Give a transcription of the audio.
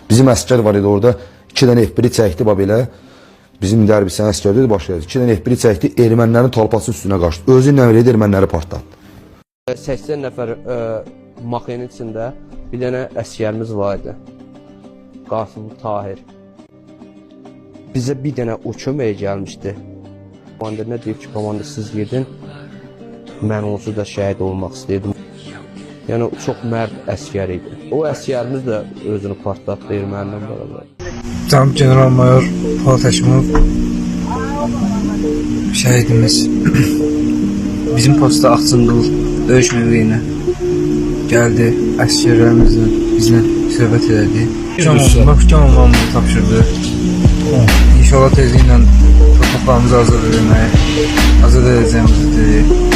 Bizim əskər var idi orada. 2 dənə F1-i çəkdi belə. Bizim dərbisən əskərdə də başladı. 2 dənə F1-i çəkdi, ermənilərin tolpasının üstünə qaçdı. Özü ilə elə erməniləri partlatdı. 80 nəfər maşının içində bir dənə əskərimiz var idi. Qasım Tahir. Bizə bir dənə o köməyə gəlmişdi. Komandir nə deyib ki, komandir siz gedin. Mən onsuz da şəhid olmaq istəyirdim. Yəni çox mərd əskər idi. O əskərimiz də özünü partlatdı ermənidən beraber. Cənab General Mayor Polat Həşimov şəhidimiz bizim postda Ağçınqıl döyüş mövqeyinə gəldi, əskərlərimizlə bizlə söhbət elədi. Can olmamızı tapşırdı. İnşallah tezliklə torpaqlarımızı azad edilməyi, azad edəcəyimizi dedi.